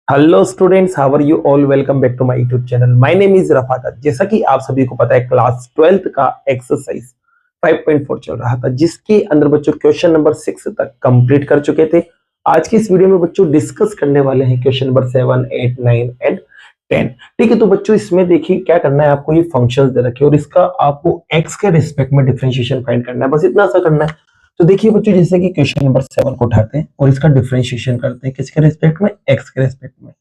Hello students, how are you all. Welcome back to my YouTube channel. My name is Rafaqat. जैसा कि आप सभी को पता है, क्लास 12th का एक्सरसाइज 5.4 चल रहा था, जिसके अंदर बच्चों क्वेश्चन नंबर 6 तक कंप्लीट कर चुके थे। आज की इस वीडियो में बच्चों डिस्कस करने वाले हैं क्वेश्चन नंबर 7, 8, 9 एंड 10। ठीक है, तो बच्चों इसमें देखिए क्या करना है आपको। ये फंक्शंस दे रखे हैं और इसका आपको एक्स के रिस्पेक्ट में डिफरेंशिएशन फाइंड करना है, बस इतना सा करना है। तो देखिए बच्चों, जैसे कि क्वेश्चन नंबर 7 को उठाते हैं और इसका डिफरेंशिएशन करते हैं किसके रिस्पेक्ट में, एक्स के रिस्पेक्ट में।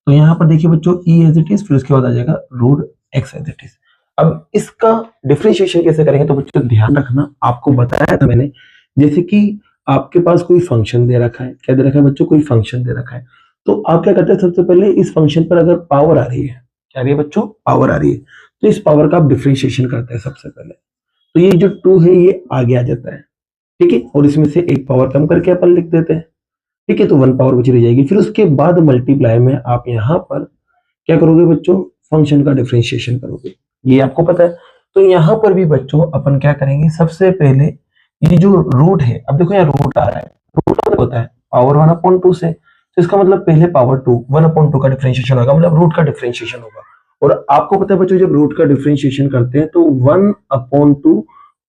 तो यहाँ पर देखिए बच्चों, ई एज इट इज, फिर उसके बाद आ जाएगा root x as it is. अब इसका डिफरेंशिएशन कैसे करेंगे, तो बच्चों ध्यान रखना, आपको बताया था मैंने। जैसे कि आपके पास कोई फंक्शन दे रखा है, क्या दे रखा है बच्चों, कोई फंक्शन दे रखा है। तो आप क्या करते हैं, सबसे पहले इस फंक्शन पर अगर पावर आ रही है, क्या आ रही है बच्चों, पावर आ रही है, तो इस पावर का आप डिफरेंशिएशन करते हैं सबसे पहले। तो ये जो 2 है ये आगे आ जाता है, ठीक है, और इसमें से एक पावर कम करके अपन लिख देते हैं। ठीक है, तो 1 पावर बची रह जाएगी। फिर उसके बाद मल्टीप्लाई में आप यहाँ पर क्या करोगे बच्चों, फंक्शन का डिफरेंशिएशन करोगे, ये आपको पता है। तो यहाँ पर भी बच्चों अपन क्या करेंगे, सबसे पहले ये जो रूट है, अब देखो यहाँ रूट आ रहा है, रूट होता है पावर 1/2 से, तो इसका मतलब पहले पावर 2 1/2 का डिफरेंशिएशन होगा, मतलब रूट का डिफरेंशिएशन होगा। और आपको पता है बच्चों, जब रूट का डिफरेंशिएशन करते हैं तो 1/2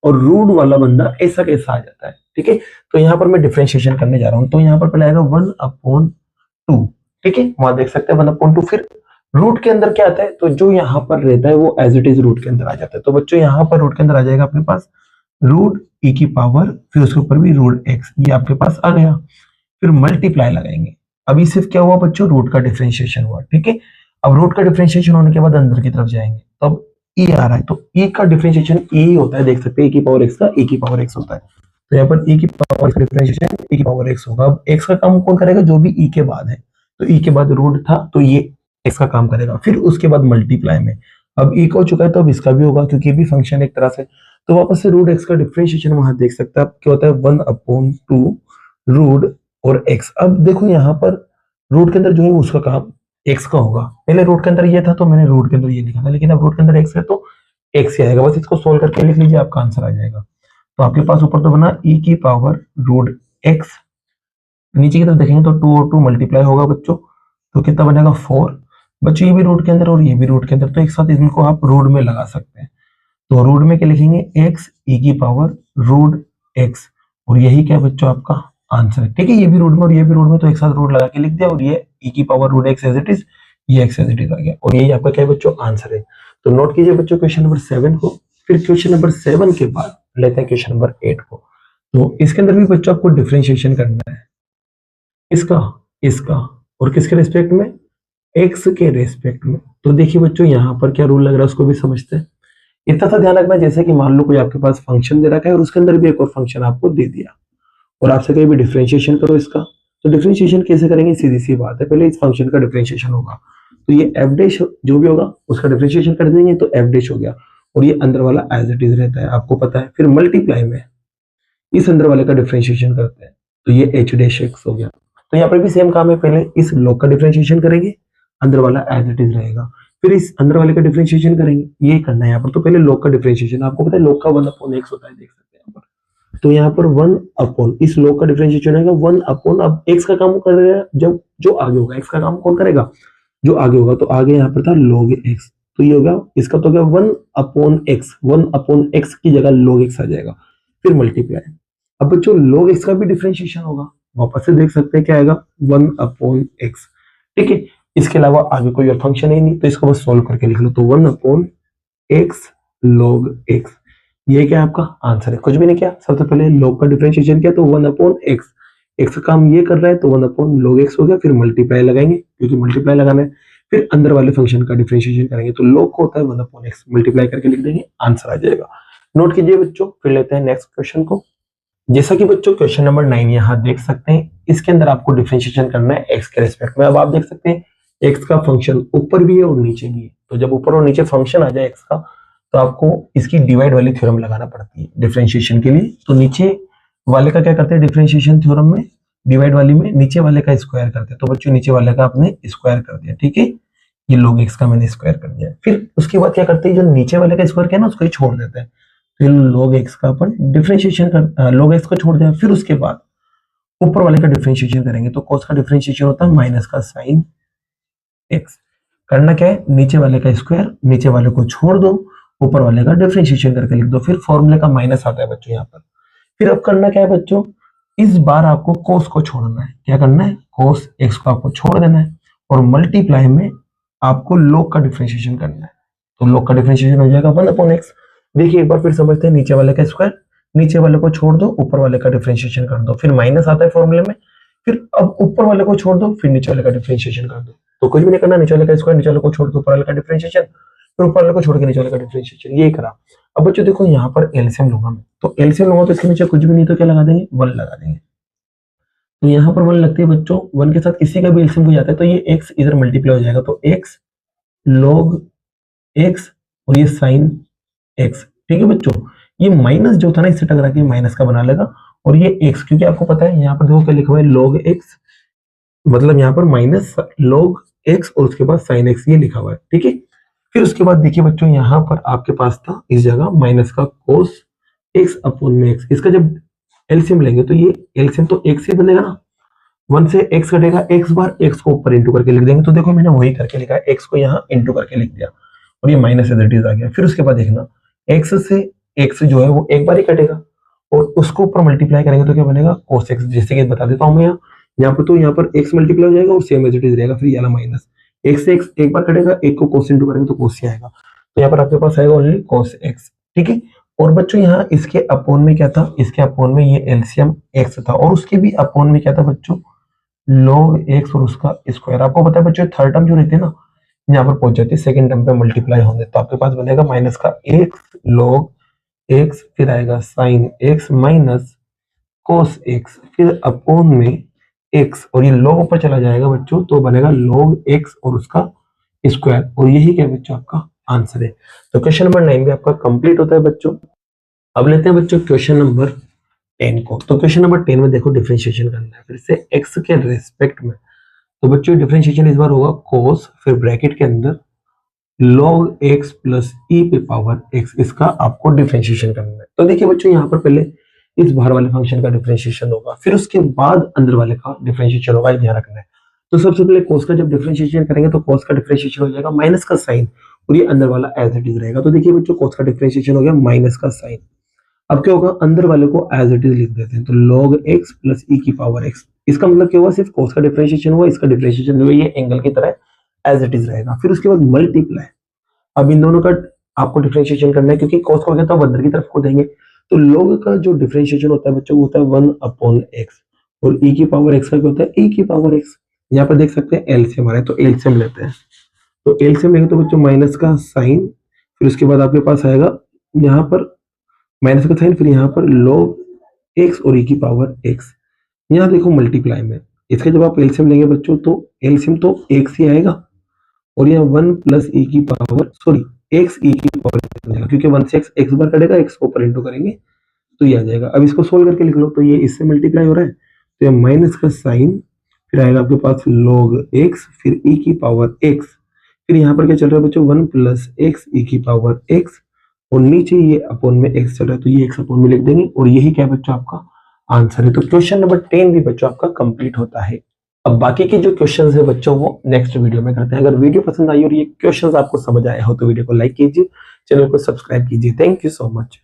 और रूट वाला बंदा ऐसा कैसा आ जाता है। ठीक है, तो यहाँ पर मैं डिफरेंशिएशन करने जा रहा हूँ, तो यहाँ पर पहले आएगा 1/2। ठीक है, वहां देख सकते हैं 1/2। फिर रूट के अंदर क्या आता है, तो जो यहाँ पर रहता है वो एज इट इज रूट के अंदर आ जाता है। तो बच्चों यहाँ पर रूट के अंदर आ जाएगा अपने पास रूट ई की पावर, फिर उसके ऊपर भी रूट एक्स, ये आपके पास आ गया। फिर मल्टीप्लाई लगाएंगे। अभी सिर्फ क्या हुआ बच्चों, रूट का डिफरेंशिएशन हुआ। ठीक है, अब रूट का डिफरेंशिएशन होने के बाद अंदर की तरफ जाएंगे, तो अब ई आ रहा है, तो ई का डिफरेंशिएशन ई होता है, देख सकते हैं, ई की पावर एक्स का ई की पावर एक्स होता है। तो यहाँ पर ई की पावर का डिफरेंशिएशन ई की पावर एक्स होगा। अब एक्स का काम कौन करेगा, जो भी ई के बाद है। तो ई के बाद रूट था, तो ये एक्स का काम करेगा। फिर उसके बाद मल्टीप्लाई में, अब ई का हो चुका है तो अब इसका भी होगा, क्योंकि ये भी फंक्शन एक तरह से। तो वापस से रूट एक्स का डिफरेंशिएशन वहां देख सकते हैं आप, क्या होता है 1/2 रूट और एक्स। अब देखो यहाँ पर रूट के अंदर जो है उसका काम एक्स का होगा। पहले रूट के अंदर ये था तो मैंने रूट के अंदर ये लिखा था, लेकिन अब रूट के अंदर एक्स है तो एक्स ही आएगा। बस इसको सोल्व करके लिख लीजिए, आपका आंसर आ जाएगा। तो आपके पास ऊपर तो बना ई की पावर रूट एक्स, नीचे की तरफ देखेंगे तो 2 और 2 मल्टीप्लाई होगा बच्चों, तो कितना बनेगा 4। बच्चों ये भी रूट के अंदर और ये भी रूट के अंदर, तो एक साथ इनको आप रूट में लगा सकते हैं। तो रूट में क्या लिखेंगे, एक्स ई की पावर रूट एक्स, और यही क्या बच्चों आपका आंसर है। ठीक है, ये भी रूट में और ये भी रूट में, तो एक साथ रूट लगा के लिख दिया, और ये ई की power root x as it is, ये एक्स एज इट इज आ गया, और यही आपका क्या है बच्चों, आंसर है। तो नोट कीजिए बच्चों क्वेश्चन नंबर 7 को। फिर क्वेश्चन नंबर 7 के बाद लेते हैं क्वेश्चन नंबर 8 को। तो इसके अंदर भी बच्चों आपको डिफरेंशिएशन करना है, इसका, इसका, और किसके रेस्पेक्ट में, एक्स के रेस्पेक्ट में। तो देखिए बच्चों यहाँ पर क्या रूल लग रहा है उसको भी समझते हैं। इतना सा ध्यान रखना, जैसे कि मान लो कोई आपके पास फंक्शन दे रखा है और उसके अंदर भी एक और फंक्शन आपको दे दिया, और आपसे कहीं भी डिफरेंशिएशन करो इसका। तो डिफरेंशिएशन कैसे करेंगे, सीधी सी बात है, पहले इस फंक्शन का डिफरेंशिएशन होगा, तो ये एफ डैश जो भी होगा उसका डिफरेंशिएशन कर देंगे, तो एफ डैश हो गया, और ये अंदर वाला एज इट इज रहता है, आपको पता है। फिर मल्टीप्लाई में इस अंदर वाले का डिफरेंशिएशन करते हैं, तो ये एच डैश एक्स हो गया। तो यहाँ पर भी सेम काम है, पहले इस लॉग का डिफरेंशिएशन करेंगे, अंदर वाला एज इट इज रहेगा, फिर इस अंदर वाले का डिफरेंशिएशन करेंगे, ये करना है यहाँ पर। तो पहले लॉग का डिफरेंशिएशन, आपको पता है लॉग का 1/x होता है, देख सकते हैं यहाँ पर। तो यहाँ पर 1 इस लॉग का डिफरेंशिएशन आएगा 1 अब x का काम करेगा, जब जो आगे होगा, x का काम कौन करेगा, जो आगे होगा। तो आगे यहाँ पर था log x, तो ये होगा इसका, तो क्या 1/x की जगह log x आ जाएगा। फिर मल्टीप्लाई, अब बच्चों log x का भी डिफरेंशिएशन होगा, वापस से देख सकते हैं क्या आएगा 1/x। ठीक है, इसके अलावा आगे कोई और फंक्शन ही नहीं, तो इसको बस सोल्व करके लिख लो, तो 1/x log x, ये क्या आपका आंसर है। कुछ भी नहीं किया, सबसे पहले log का डिफरेंशिएशन किया, तो 1/x, x का काम ये कर रहा है तो 1/log x हो गया। फिर मल्टीप्लाई लगाएंगे, क्योंकि मल्टीप्लाई लगाना है। फिर अंदर वाले फंक्शन का डिफरेंशिएशन करेंगे, तो log को होता है 1/x, मल्टीप्लाई करके लिख देंगे, आंसर आ जाएगा। नोट कीजिए बच्चों, फिर लेते हैं नेक्स्ट क्वेश्चन को। जैसा कि बच्चों क्वेश्चन नंबर 9 यहाँ देख सकते हैं, इसके अंदर आपको डिफरेंशिएशन करना है x के रेस्पेक्ट में। अब आप देख सकते हैं x का फंक्शन ऊपर भी है और नीचे भी है, तो जब ऊपर और नीचे फंक्शन आ जाए x का, तो आपको इसकी डिवाइड वाली थ्योरम लगाना पड़ती है डिफरेंशिएशन के लिए। तो नीचे वाले का क्या करते हैं डिफरेंशिएशन थ्योरम में, डिवाइड वाली में नीचे वाले का स्क्वायर करते हैं। तो बच्चों नीचे वाले का आपने स्क्वायर कर दिया, ठीक है, ये log x का मैंने स्क्वायर कर दिया। फिर उसके बाद क्या करते हैं, जो नीचे वाले का स्क्वायर किया ना उसको ही छोड़ देते हैं, फिर log x का अपन डिफरेंशिएशन कर, log x को छोड़ दिया। फिर उसके बाद ऊपर वाले का डिफरेंशिएशन करेंगे, तो cos का डिफरेंशिएशन होता है माइनस का साइन एक्स। करना क्या है, नीचे वाले का स्क्वायर, नीचे वाले को छोड़ दो, ऊपर वाले का डिफरेंशिएशन करके लिख दो, फिर फॉर्मूले का माइनस आता है बच्चों यहाँ पर। फिर अब करना क्या है बच्चों, इस बार आपको कोस को छोड़ना है। क्या करना है, कोस एक्स को आपको छोड़ देना है और मल्टीप्लाई में आपको log का डिफरेंशिएशन करना है। तो log का डिफरेंशिएशन हो जाएगा 1/x। देखिए एक बार फिर समझते हैं, नीचे वाले का स्क्वायर, नीचे वाले को छोड़ दो, ऊपर वाले का डिफरेंशिएशन कर दो, फिर माइनस आता है फॉर्मूले में, फिर अब ऊपर वाले को छोड़ दो, फिर नीचे वाले का डिफरेंशिएशन कर दो। तो कुछ भी नहीं करना, नीचे वाले का स्क्वायर, नीचे वाले को छोड़ के ऊपर वाले का डिफरेंशिएशन, फिर ऊपर वाले को छोड़ के नीचे वाले का डिफरेंशिएशन, ये करा। अब बच्चों देखो यहाँ पर एलसीएम लूंगा मैं, तो एलसीएम लूंगा तो इसके नीचे कुछ भी नहीं तो क्या लगा देंगे, 1 लगा देंगे। तो यहाँ पर 1 लगती है बच्चों, 1 के साथ किसी का भी एलसीएम हो जाता है तो ये x इधर मल्टीप्लाई हो जाएगा, तो x log x और ये साइन x। ठीक है बच्चों, ये माइनस जो था ना इससे टकरा के माइनस का बना लेगा, और ये x क्योंकि आपको पता है यहाँ पर देखो क्या लिखा हुआ है log x, मतलब यहाँ पर माइनस log x और उसके बाद साइन x ये लिखा हुआ है। ठीक है, फिर उसके बाद देखिए बच्चों यहाँ पर आपके पास था इस जगह माइनस का कोस x अपॉन में x। इसका जब एलसीएम लेंगे तो ये एलसीएम तो x से बनेगा ना, 1 से x कटेगा, x बार x को ऊपर इंटू करके लिख देंगे। तो देखो मैंने वही करके लिखा है, x को यहाँ इंटू करके लिख दिया और ये माइनस एज इट इज आ गया। फिर उसके बाद देखना x से x जो है वो एक बार ही कटेगा और उसको ऊपर मल्टीप्लाई करेंगे तो क्या बनेगा, cos x। जैसे कि बता देता हूँ मैं यहाँ पर, तो यहाँ पर x मल्टीप्लाई हो जाएगा और सेम एज इट इज रहेगा, फिर ये वाला माइनस, x से x एक बार कटेगा, एक को cos इंटू करेंगे तो cos ही आएगा। तो यहाँ पर आपके पास आएगा ओनली cos x। ठीक है, और बच्चों यहाँ इसके अपोन में क्या था, इसके अपोन में ये एलसीएम x था और उसके भी अपोन में क्या था बच्चों, log x और उसका स्क्वायर। आपको पता है बच्चों थर्ड टर्म जो रहती है ना यहाँ पर पहुंच जाती है सेकंड टर्म पे मल्टीप्लाई होने, तो आपके पास बनेगा माइनस का x log x, फिर आएगा sine x minus cos x, फिर अपोन में x और ये log ऊपर चला जाएगा बच्चों, तो बनेगा log x और उसका स्क्वायर। और यही क्या बच्चों आपका आंसर है। तो क्वेश्चन नंबर 9 भी आपका कंप्लीट होता है बच्चों। अब लेते हैं बच्चों क्वेश्चन नंबर 10 को। तो क्वेश्चन नंबर 10 में देखो डिफरेंशिएशन करना है फिर से x के रेस्पेक्ट में। तो बच्चों डिफरेंशिएशन इस बार होगा cos, फिर ब्रैकेट के अंदर log x प्लस e पे पावर x, इसका आपको डिफरेंशिएशन करना है। तो देखिए बच्चों यहाँ पर पहले इस बाहर वाले फंक्शन का डिफरेंशिएशन होगा, फिर उसके बाद अंदर वाले का डिफरेंशिएशन होगा, ध्यान रखना है। तो सबसे पहले cos का जब डिफरेंशिएशन करेंगे तो cos का डिफरेंशिएशन हो जाएगा माइनस का साइन और ये अंदर वाला एज इट इज रहेगा। तो देखिए बच्चों cos का डिफरेंशिएशन हो गया माइनस का साइन। अब क्या होगा, अंदर वाले को एज इट इज लिख देते हैं, तो log x प्लस e की पावर x। इसका मतलब क्या हुआ, सिर्फ cos का डिफरेंशिएशन हुआ, इसका डिफरेंशिएशन हुआ, ये एंगल की तरह एज इट इज रहेगा। फिर उसके बाद मल्टीप्लाई, अब इन दोनों का आपको डिफरेंशिएशन करना है क्योंकि cos को क्या था अंदर की तरफ को देंगे, तो log का जो डिफरेंशिएशन होता है बच्चों वो होता है 1/x और e की पावर x का क्या होता है, e की पावर x। यहाँ पर देख सकते हैं एलसीएम आ रहा है, तो एलसीएम लेते हैं। तो एलसीएम लेंगे तो बच्चों माइनस का साइन, फिर उसके बाद आपके पास आएगा यहाँ पर माइनस का साइन, फिर यहाँ पर log x और e की पावर x। यहाँ देखो मल्टीप्लाई में, इसका जब आप एलसीएम लेंगे बच्चों तो एलसीएम तो x ही आएगा और यहाँ 1 प्लस e की पावर x e की पावर, क्योंकि 1 से x बार कटेगा, x को ऊपर इंटू करेंगे तो ये आ जाएगा। अब इसको सोल्व करके लिख लो, तो ये इससे मल्टीप्लाई हो रहा है तो ये माइनस का साइन, फिर आएगा आपके पास log x, फिर e की पावर x, फिर यहाँ पर क्या चल रहा है बच्चों 1 प्लस x e की पावर x और नीचे ये अपोन में x चल रहा है तो ये x अपोन में लिख देंगे और यही क्या बच्चों आपका आंसर है। तो क्वेश्चन नंबर 10 भी बच्चों आपका कंप्लीट होता है। अब बाकी के जो क्वेश्चंस है बच्चों वो नेक्स्ट वीडियो में करते हैं। अगर वीडियो पसंद आई और ये क्वेश्चंस आपको समझ आए हो तो वीडियो को लाइक कीजिए, चैनल को सब्सक्राइब कीजिए। Thank you so much.